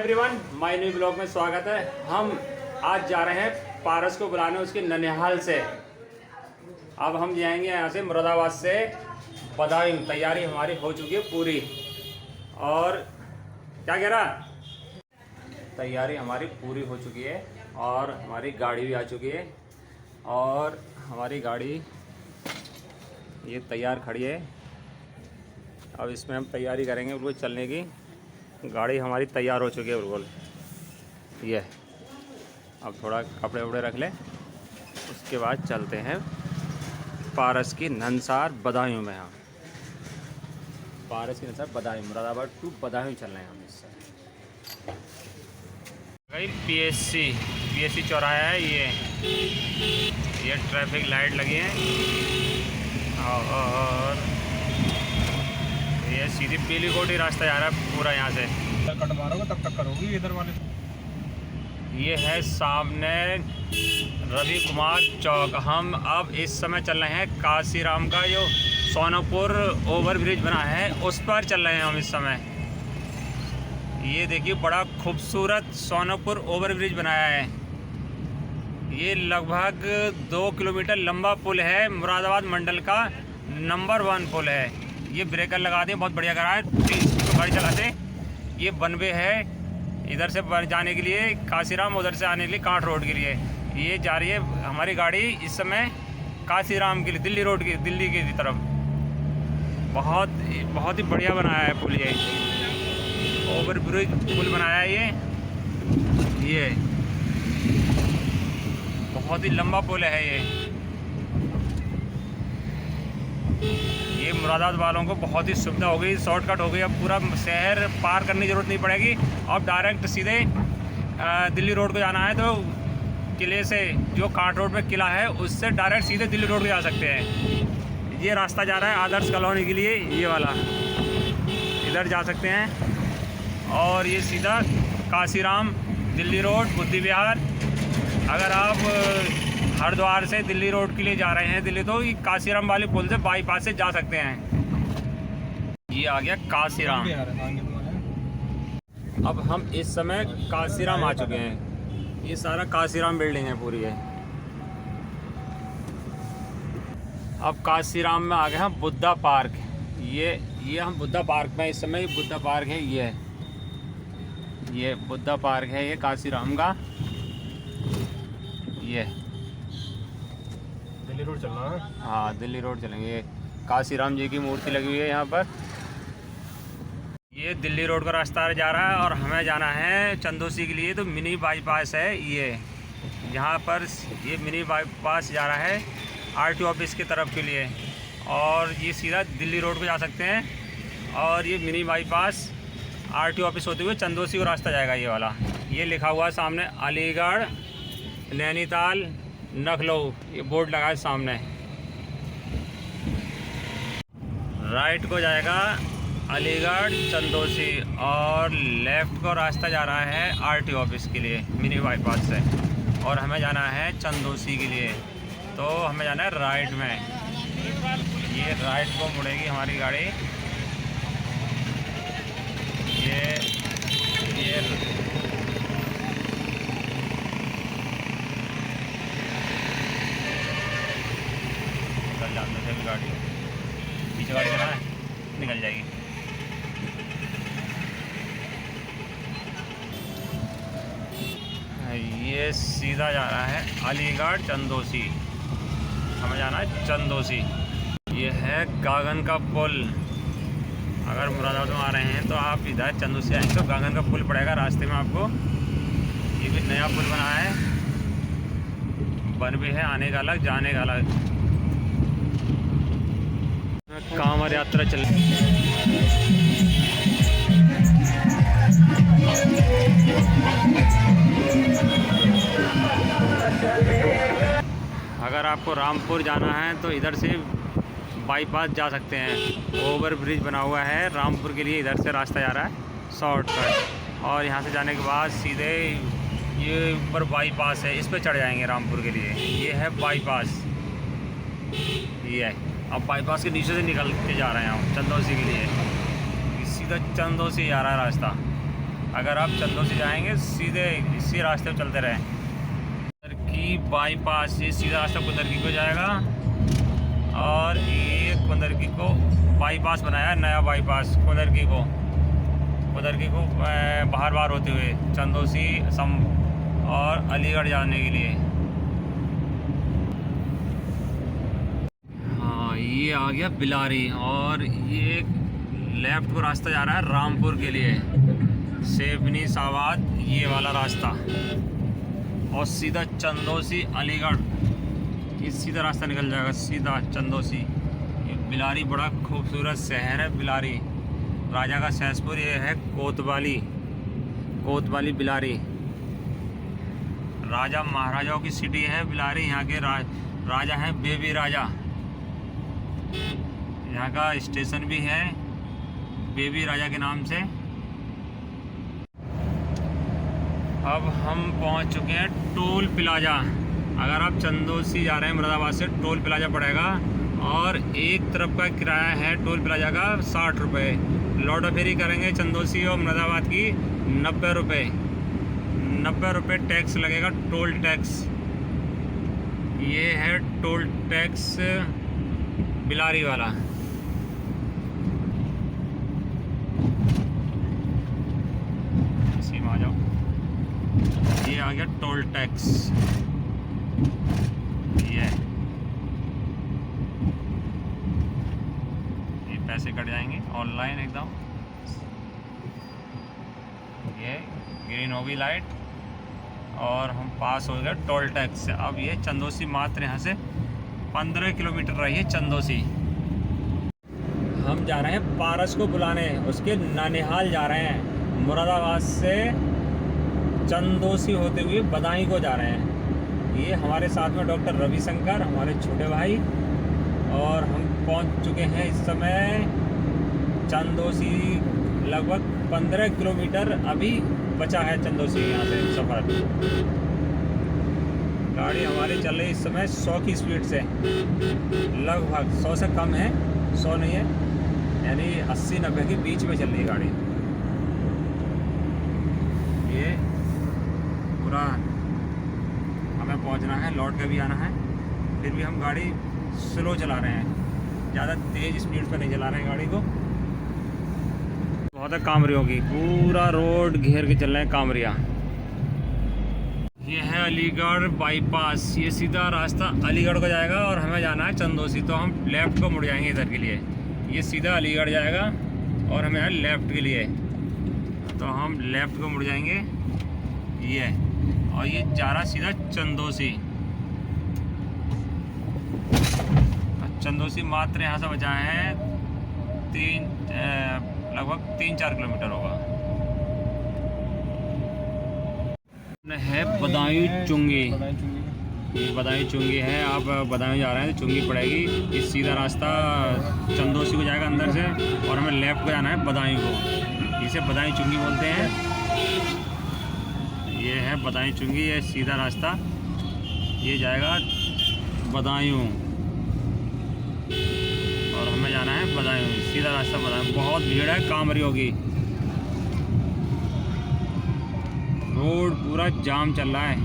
Everyone, my new blog में स्वागत है। हम आज जा रहे हैं पारस को बुलाने उसके ननिहाल से। अब हम जाएंगे यहाँ से मुरादाबाद से बदायूं। तैयारी हमारी हो चुकी है पूरी। और क्या कह रहा, तैयारी हमारी पूरी हो चुकी है और हमारी गाड़ी भी आ चुकी है। और हमारी गाड़ी ये तैयार खड़ी है। अब इसमें हम तैयारी करेंगे बिल्कुल चलने की। गाड़ी हमारी तैयार हो चुकी है बिल्कुल। ये अब थोड़ा कपड़े वपड़े रख लें, उसके बाद चलते हैं पारस की ननसार बदायूं में। हम पारस की ननसार बदायूं, मुरादाबाद टू बदायूं चल रहे हैं हम। इससे गई पीएससी चौराहा है। ये ट्रैफिक लाइट लगी है और ये सीधी पीली कोठी रास्ता जा रहा है पूरा। यहाँ से कट मारोगे तब टक्कर होगी इधर वाले। ये है सामने रवि कुमार चौक। हम अब इस समय चल रहे हैं काशीराम का जो सोनापुर ओवर ब्रिज बना है उस पर चल रहे हैं हम इस समय। ये देखिए बड़ा खूबसूरत सोनापुर ओवर ब्रिज बनाया है। ये लगभग 2 किलोमीटर लंबा पुल है। मुरादाबाद मंडल का नंबर 1 पुल है। ये ब्रेकर लगा दें, बहुत बढ़िया करा है। तो गाड़ी चलाते ये बनवे है इधर से जाने के लिए काशीराम, उधर से आने के लिए कांठ रोड के लिए। ये जा रही है हमारी गाड़ी इस समय काशीराम के लिए, दिल्ली रोड की, दिल्ली की तरफ। बहुत ही बढ़िया बनाया है पुल। ये ओवर ब्रिज पुल बनाया है ये बहुत ही लंबा पुल है। ये मुरादाबाद वालों को बहुत ही सुविधा हो गई, शॉर्टकट हो गई। अब पूरा शहर पार करने की ज़रूरत नहीं पड़ेगी। अब डायरेक्ट सीधे दिल्ली रोड को जाना है तो किले से, जो कांठ रोड पे किला है, उससे डायरेक्ट सीधे दिल्ली रोड को जा सकते हैं। ये रास्ता जा रहा है आदर्श कॉलोनी के लिए, ये वाला इधर जा सकते हैं। और ये सीधा काशीराम, दिल्ली रोड, बुद्धि विहार। अगर आप हरिद्वार से दिल्ली रोड के लिए जा रहे हैं दिल्ली, तो ये काशीराम वाले पुल से बाईपास से जा सकते हैं। ये आ गया काशीराम। अब हम इस समय काशीराम आ चुके हैं। ये सारा काशीराम बिल्डिंग है पूरी है। अब काशीराम में आ गए हम बुद्धा पार्क। ये हम बुद्धा पार्क में इस समय। बुद्धा पार्क है ये बुद्धा पार्क है ये काशीराम का। ये दिल्ली रोड चलना है। हाँ, दिल्ली रोड चलेंगे। काशीराम जी की मूर्ति लगी हुई है यहाँ पर। ये दिल्ली रोड का रास्ता जा रहा है और हमें जाना है चंदोसी के लिए। तो मिनी बाईपास है ये, यहाँ पर ये मिनी बाईपास जा रहा है आरटीओ ऑफिस की तरफ के लिए। और ये सीधा दिल्ली रोड को जा सकते हैं। और ये मिनी बाईपास आरटीओ ऑफिस होते हुए चंदोसी को रास्ता जाएगा ये वाला। ये लिखा हुआ है सामने अलीगढ़, नैनीताल, लखनऊ, ये बोर्ड लगा है सामने। राइट को जाएगा अलीगढ़, चंदोसी, और लेफ़्ट को रास्ता जा रहा है आरटीओ ऑफिस के लिए मिनी बाईपास से। और हमें जाना है चंदोसी के लिए, तो हमें जाना है राइट में। ये राइट को मुड़ेगी हमारी गाड़ी। ये जाने से गाड़ी पीछे गाड़ी चला है, निकल जाएगी। ये सीधा जा रहा है अलीगढ़, चंदोसी। हमें जाना है चंदोसी। ये है गागन का पुल। अगर मुरादाबाद में आ रहे हैं तो आप इधर चंदोसी आएंगे तो गागन का पुल पड़ेगा रास्ते में आपको। ये भी नया पुल बना है, बन भी है, आने का अलग, जाने का अलग। कांवड़ यात्रा चल। अगर आपको रामपुर जाना है तो इधर से बाईपास जा सकते हैं। ओवर ब्रिज बना हुआ है रामपुर के लिए, इधर से रास्ता जा रहा है शॉर्टकट। और यहाँ से जाने के बाद सीधे ये ऊपर बाईपास है, इस पर चढ़ जाएंगे रामपुर के लिए। ये है बाईपास, ये है। अब बाईपास के नीचे से निकल के जा रहे हैं हम चंदौसी के लिए। सीधा चंदौसी जा रहा है रास्ता। अगर आप चंदौसी जाएंगे सीधे इसी रास्ते पे चलते रहें। कुंदरकी बाईपास, ये सीधा रास्ता कुंदरकी को जाएगा और ये कुंदरकी को बाईपास बनाया है, नया बाईपास कुंदरकी को बाहर बाहर होते हुए चंदौसी और अलीगढ़ जाने के लिए। हाँ, ये आ गया बिलारी और ये लेफ्ट को रास्ता जा रहा है रामपुर के लिए, सेवनी सावाद ये वाला रास्ता, और सीधा चंदौसी अलीगढ़ ये सीधा रास्ता निकल जाएगा सीधा चंदौसी। ये बिलारी बड़ा खूबसूरत शहर है बिलारी, राजा का सहसपुर। ये है कोतवाली बिलारी, राजा महाराजाओं की सिटी है बिलारी। यहाँ के राजा हैं बेबी राजा। यहाँ का स्टेशन भी है बेबी राजा के नाम से। अब हम पहुँच चुके हैं टोल प्लाजा। अगर आप चंदौसी जा रहे हैं मुरादाबाद से, टोल प्लाजा पड़ेगा और एक तरफ का किराया है टोल प्लाजा का 60 रुपये। लौटा फेरी करेंगे चंदौसी और मुरादाबाद की 90 रुपये। 90 रुपये टैक्स लगेगा, टोल टैक्स। ये है टोल टैक्स बिलारी वाला। इसी में आ जाओ, ये आ गया टोल टैक्स। ये पैसे कट जाएंगे ऑनलाइन एकदम। ये ग्रीन होगी लाइट और हम पास हो गए टोल टैक्स से। अब ये चंदौसी मात्र यहाँ से 15 किलोमीटर रही है चंदौसी। हम जा रहे हैं पारस को बुलाने, उसके ननिहाल जा रहे हैं। मुरादाबाद से चंदौसी होते हुए बदायूं को जा रहे हैं। ये हमारे साथ में डॉक्टर रविशंकर, हमारे छोटे भाई, और हम पहुंच चुके हैं इस समय चंदौसी। लगभग 15 किलोमीटर अभी बचा है चंदौसी यहाँ से सफ़र। गाड़ी हमारी चल रही इस समय 100 की स्पीड से, लगभग 100 से कम है, 100 नहीं है, यानी 80-90 के बीच में चल रही है गाड़ी। ये पूरा हमें पहुंचना है, लौट के भी आना है, फिर भी हम गाड़ी स्लो चला रहे हैं, ज़्यादा तेज़ स्पीड पर नहीं चला रहे हैं गाड़ी को। बहुत है कामरियों की, पूरा रोड घेर के चल रहे हैं कामरिया। ये है अलीगढ़ बाईपास, ये सीधा रास्ता अलीगढ़ को जाएगा और हमें जाना है चंदौसी, तो हम लेफ़्ट को मुड़ जाएंगे इधर के लिए। ये सीधा अलीगढ़ जाएगा और हमें है लेफ़्ट के लिए, तो हम लेफ़्ट को मुड़ जाएंगे ये, और ये जा रहा सीधा चंदौसी। चंदौसी मात्र यहाँ से बचा है लगभग 3-4 किलोमीटर होगा। है बदायूं चुंगी, ये बदायूं चुंगी है। आप बदायूं जा रहे हैं तो चुंगी पड़ेगी। ये सीधा रास्ता चंदौसी को जाएगा अंदर से, और हमें लेफ़्ट को जाना है बदायूं को। इसे बदायूं चुंगी बोलते हैं। ये है बदायूं चुंगी, ये सीधा रास्ता ये जाएगा बदायूं, और हमें जाना है बदायूं, सीधा रास्ता बदायूं। बहुत भीड़ है कांवरियों की, रोड पूरा जाम चल रहा है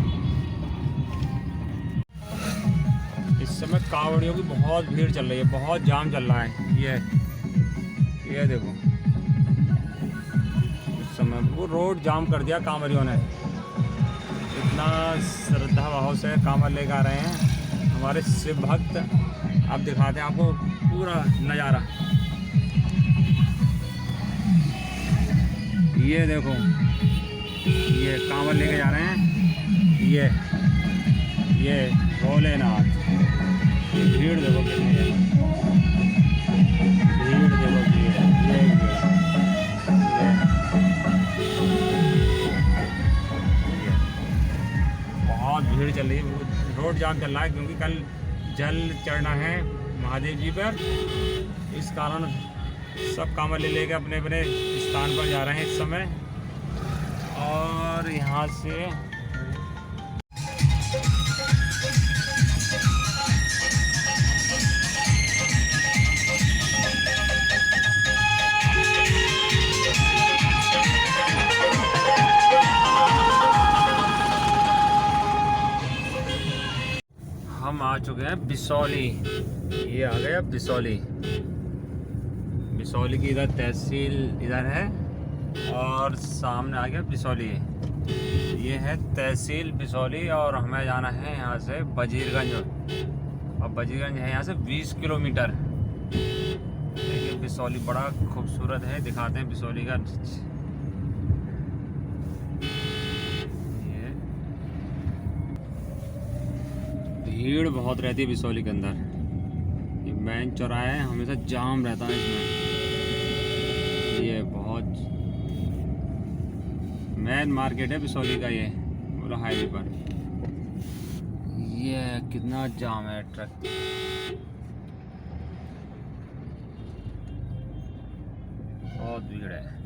इस समय। कांवड़ियों की बहुत भीड़ चल रही है, बहुत जाम चल रहा है। ये देखो, इस समय वो रोड जाम कर दिया कांवरियों ने। इतना श्रद्धा भाव से कांवर लेकर आ रहे हैं हमारे शिव भक्त। आप दिखाते हैं आपको पूरा नज़ारा। ये देखो, ये कांवर लेके जा रहे हैं, ये भोलेनाथ। ये भीड़ देखो कितनी है, भीड़ देखो, भीड़ ये बहुत भीड़ चल रही है। रोड जाम चल रहा है क्योंकि कल जल चढ़ना है महादेव जी पर, इस कारण सब कांवर ले लेके अपने अपने स्थान पर जा रहे हैं इस समय। और यहाँ से हम आ चुके हैं बिसौली। ये आ गया बिसौली। बिसौली की इधर तहसील इधर है और सामने आ गया बिसौली। ये है तहसील बिसौली और हमें जाना है यहाँ से वजीरगंज। और वजीरगंज है यहाँ से 20 किलोमीटर। देखिए बिसौली बड़ा खूबसूरत है, दिखाते हैं बिसौली का। ये भीड़ बहुत रहती है बिसौली के अंदर। ये मेन चौराहा है, हमेशा जाम रहता है इसमें। ये बहुत मेन मार्केट है बिसौली का, ये बोला हाईवे पर। ये कितना जाम है, ट्रक बहुत भीड़ है।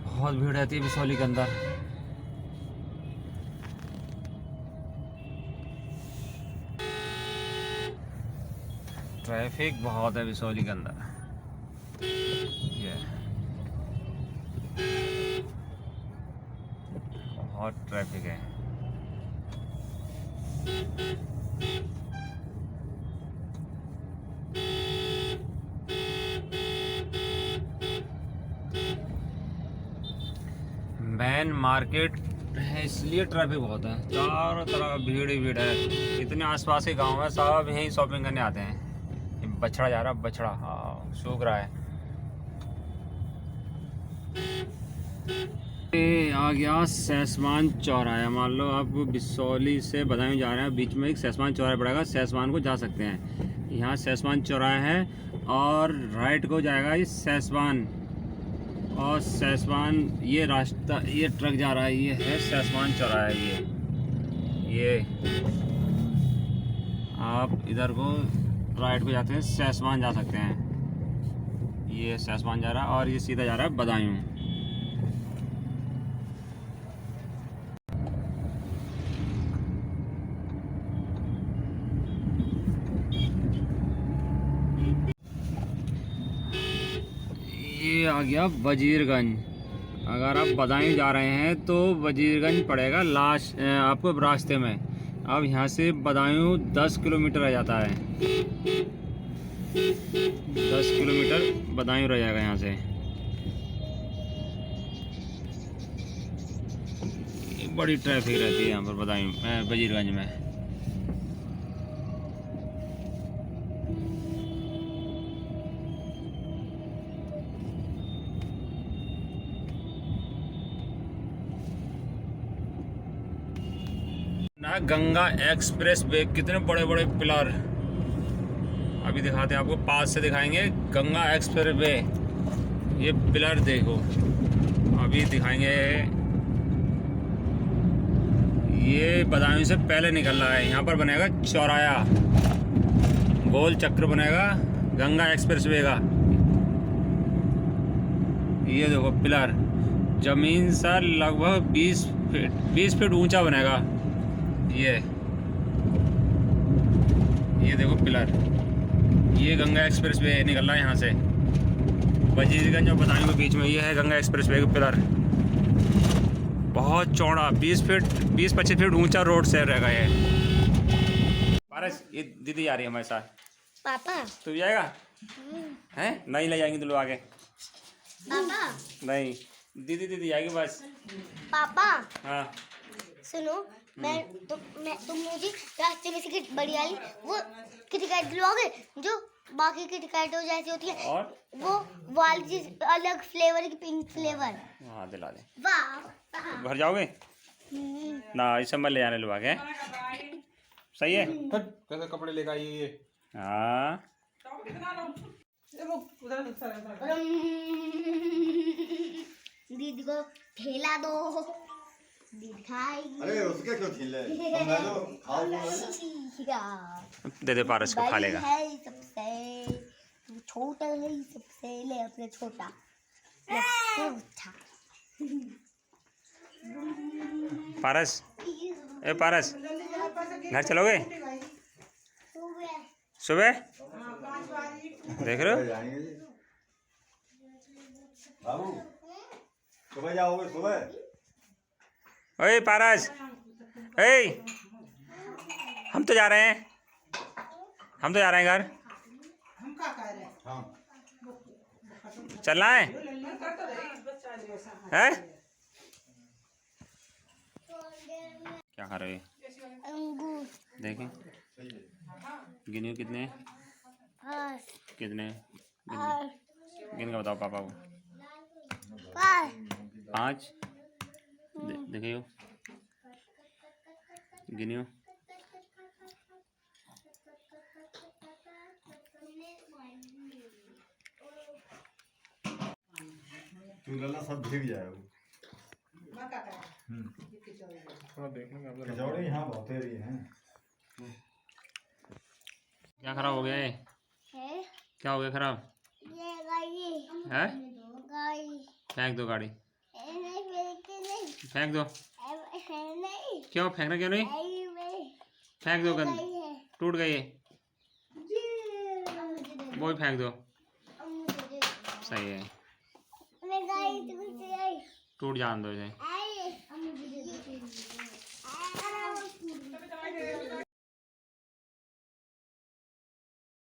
बहुत भीड़ रहती है बिसौली के अंदर। ट्रैफिक बहुत है बिसौली के अंदर। ये बहुत ट्रैफिक है। मेन मार्केट है इसलिए ट्रैफिक बहुत है, चारों तरफ भीड़ ही भीड़ है। इतने आसपास के गांव है, सब यहीं शॉपिंग करने आते हैं। ये बछड़ा जा रहा, बछड़ा हाँ सूख रहा है। ये आ गया सैसमान चौराहा। मान लो आप बिसौली से बदायूं जा रहे हैं, बीच में एक सैसमान चौराहा पड़ेगा, सैसमान को जा सकते हैं। यहाँ सैसमान चौराहा है और राइट को जाएगा ये सैसमान। और सैसमान ये रास्ता, ये ट्रक जा रहा है, ये है सैसमान चौराहा। ये आप इधर को राइट को जाते हैं, सैसमान जा सकते हैं। ये सैसमान जा रहा है और ये सीधा जा रहा है बदायूं। ये आ गया वजीरगंज। अगर आप बदायूं जा रहे हैं तो वजीरगंज पड़ेगा लास्ट आपको रास्ते में। अब यहाँ से बदायूं 10 किलोमीटर रह जाता है। 10 किलोमीटर बदायूं रह जाएगा यहाँ से। बड़ी ट्रैफिक रहती है यहाँ पर बदायूं वजीरगंज में। ना गंगा एक्सप्रेस वे, कितने बड़े बड़े पिलर। अभी दिखाते हैं आपको, पास से दिखाएंगे गंगा एक्सप्रेस वे। ये पिलर देखो, अभी दिखाएंगे। ये बदायूं से पहले निकल रहा है। यहाँ पर बनेगा चौराहा, गोल चक्र बनेगा गंगा एक्सप्रेस वे का। ये देखो पिलर, जमीन से लगभग 20 फीट ऊंचा बनेगा। ये देखो पिलर, ये गंगा एक्सप्रेस वे निकल रहा है यहाँ से वजीरगंज और बदायूं के बीच में। ये है गंगा एक्सप्रेस वे का पिलर, बहुत चौड़ा, 20-25 फीट ऊंचा रोड से रहेगा ये। पारस, ये दीदी आ रही है हमारे साथ। पापा तू भी जाएगा? हैं? नहीं ले जाएंगे तुम लोग आगे। पापा नहीं, दीदी आएगी बस। पापा हाँ सुनो, तुम मुझे रास्ते में से बड़ी वाली वो टिकट दिलवाओगे जो बाकी की टिकटों जैसी होती है, और वो वाली चीज अलग फ्लेवर की, पिंक फ्लेवर। हाँ दिला दे। वाह, घर जाओगे ना, इस समय ले जाने लोग आगे। सही है। कैसे कपड़े लेकर आई ये? हाँ दीदी को ठेला दो, दीदी खाएगी। अरे उसके क्यों छीले? मैं तो खाओ। दे दे, पारस को खा लेगा। है सबसे, तू छोटा है सबसे, ले अपने छोटा, पारस, ए पारस, घर चलोगे सुबह? देख रहे हो बाबू सुबह जाओगे सुबह? ओए पारस, ए हम तो जा रहे हैं, घर। हाँ। चलना है? हैं? क्या खा रहे हो? अंगूर। देखें, गिनियो कितने हैं? 5 कितने? 8 गिन के बताओ पापा को। 5 देखियो, गिनियो। चूल्हा सब भीग जाएगा। थोड़ा देखेंगे आप। कचौड़ी यहाँ बहुत रही हैं। क्या खराब हो गया है? है क्या हो गया खराब? ये गाड़ी है? गाड़ी फेंक दो गाड़ी, नहीं फेंकते नहीं फेंक दो। नहीं क्यों फेंकना, क्यों नहीं? आई में फेंक दो, गंद गाड़ी है टूट गई है, वो भी फेंक दो। सही है, मैं गाड़ी टूट गई टूट जान दो इसे।